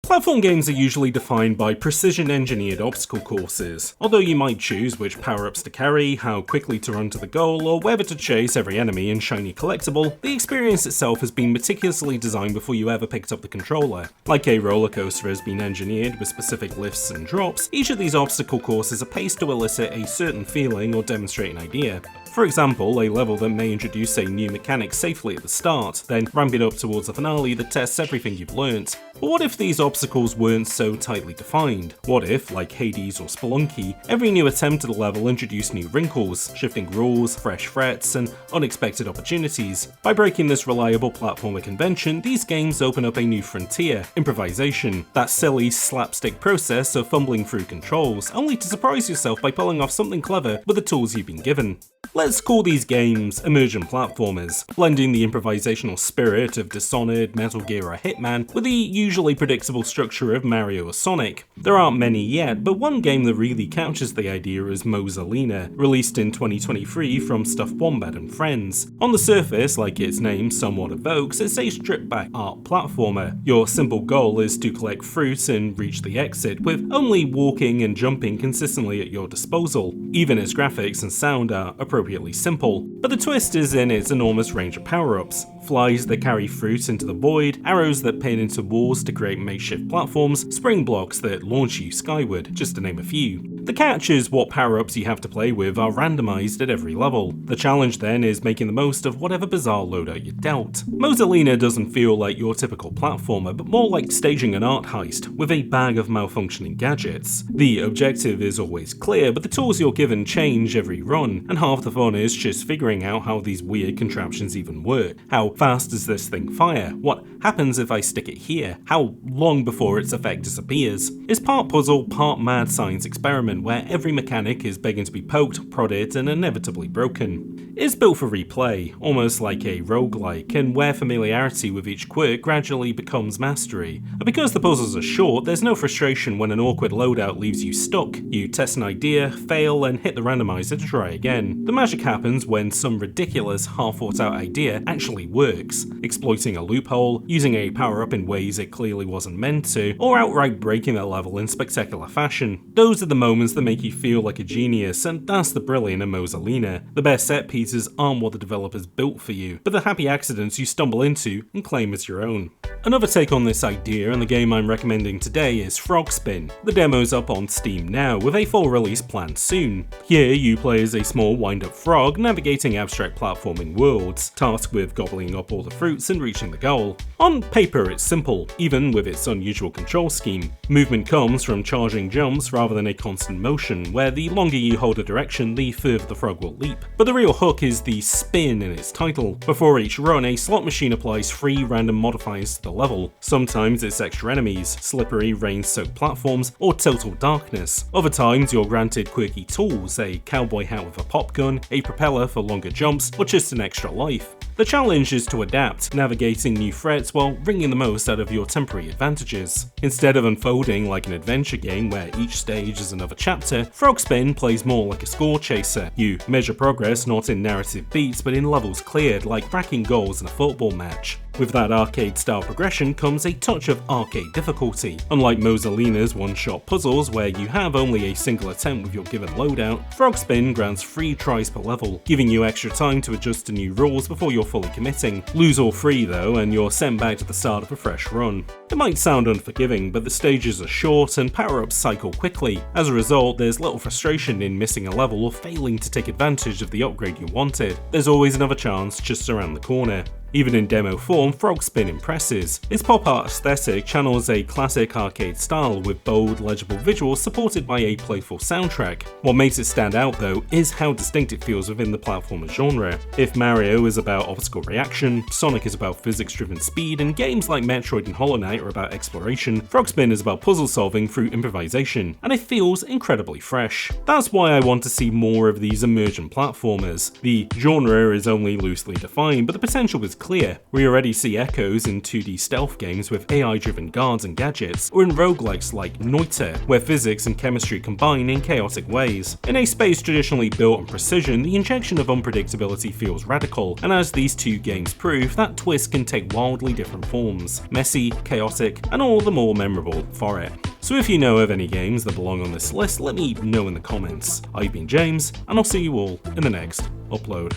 Platform games are usually defined by precision-engineered obstacle courses. Although you might choose which power-ups to carry, how quickly to run to the goal, or whether to chase every enemy and shiny collectible, the experience itself has been meticulously designed before you ever picked up the controller. Like a roller coaster has been engineered with specific lifts and drops, each of these obstacle courses are paced to elicit a certain feeling or demonstrate an idea. For example, a level that may introduce a new mechanic safely at the start, then ramp it up towards the finale that tests everything you've learnt. But what if these obstacles weren't so tightly defined? What if, like Hades or Spelunky, every new attempt at a level introduced new wrinkles, shifting rules, fresh threats, and unexpected opportunities? By breaking this reliable platformer convention, these games open up a new frontier: improvisation. That silly, slapstick process of fumbling through controls, only to surprise yourself by pulling off something clever with the tools you've been given. Let's call these games emergent platformers, blending the improvisational spirit of Dishonored, Metal Gear or Hitman with the usually predictable structure of Mario or Sonic. There aren't many yet, but one game that really captures the idea is Mosalina, released in 2023 from Stuffed Wombat and Friends. On the surface, like its name somewhat evokes, it's a stripped-back art platformer. Your simple goal is to collect fruit and reach the exit, with only walking and jumping consistently at your disposal. Even its graphics and sound are appropriately simple, but the twist is in its enormous range of power-ups. Flies that carry fruit into the void, arrows that pin into walls to create makeshift platforms, spring blocks that launch you skyward, just to name a few. The catch is what power-ups you have to play with are randomized at every level. The challenge then is making the most of whatever bizarre loadout you're dealt. Mosalina doesn't feel like your typical platformer, but more like staging an art heist, with a bag of malfunctioning gadgets. The objective is always clear, but the tools you're given change every run, and half the fun is just figuring out how these weird contraptions even work. How fast does this thing fire? What happens if I stick it here? How long before its effect disappears? It's part puzzle, part mad science experiment where every mechanic is begging to be poked, prodded, and inevitably broken. It's built for replay, almost like a roguelike, and where familiarity with each quirk gradually becomes mastery. But because the puzzles are short, there's no frustration when an awkward loadout leaves you stuck. You test an idea, fail, and hit the randomizer to try again. The magic happens when some ridiculous, half-thought-out idea actually works, exploiting a loophole, using a power-up in ways it clearly wasn't meant to, or outright breaking that level in spectacular fashion. Those are the moments that make you feel like a genius, and that's the brilliant of Mosalina. The best set pieces aren't what the developers built for you, but the happy accidents you stumble into and claim as your own. Another take on this idea, and the game I'm recommending today, is Frogspin. The demo's up on Steam now, with a full release planned soon. Here you play as a small wind-up frog navigating abstract platforming worlds, tasked with gobbling up all the fruits and reaching the goal. On paper it's simple, even with its unusual control scheme. Movement comes from charging jumps rather than a constant motion, where the longer you hold a direction, the further the frog will leap. But the real hook is the spin in its title. Before each run, a slot machine applies 3 random modifiers to the level. Sometimes it's extra enemies, slippery, rain-soaked platforms, or total darkness. Other times you're granted quirky tools, a cowboy hat with a pop gun, a propeller for longer jumps, or just an extra life. The challenge is to adapt, navigating new threats while wringing the most out of your temporary advantages. Instead of unfolding like an adventure game where each stage is another chapter, Frogspin plays more like a score chaser. You measure progress not in narrative beats but in levels cleared, like cracking goals in a football match. With that arcade-style progression comes a touch of arcade difficulty. Unlike Mosalina's one-shot puzzles where you have only a single attempt with your given loadout, Frogspin grants 3 tries per level, giving you extra time to adjust to new rules before you're fully committing. Lose all 3 though, and you're sent back to the start of a fresh run. It might sound unforgiving, but the stages are short and power-ups cycle quickly. As a result, there's little frustration in missing a level or failing to take advantage of the upgrade you wanted. There's always another chance just around the corner. Even in demo form, Frogspin impresses. Its pop art aesthetic channels a classic arcade style with bold, legible visuals supported by a playful soundtrack. What makes it stand out though is how distinct it feels within the platformer genre. If Mario is about obstacle reaction, Sonic is about physics-driven speed, and games like Metroid and Hollow Knight are about exploration, Frogspin is about puzzle solving through improvisation, and it feels incredibly fresh. That's why I want to see more of these emergent platformers. The genre is only loosely defined, but the potential is clear. We already see echoes in 2D stealth games with AI-driven guards and gadgets, or in roguelikes like Noita, where physics and chemistry combine in chaotic ways. In a space traditionally built on precision, the injection of unpredictability feels radical, and as these two games prove, that twist can take wildly different forms, messy, chaotic, and all the more memorable for it. So if you know of any games that belong on this list, let me know in the comments. I've been James, and I'll see you all in the next upload.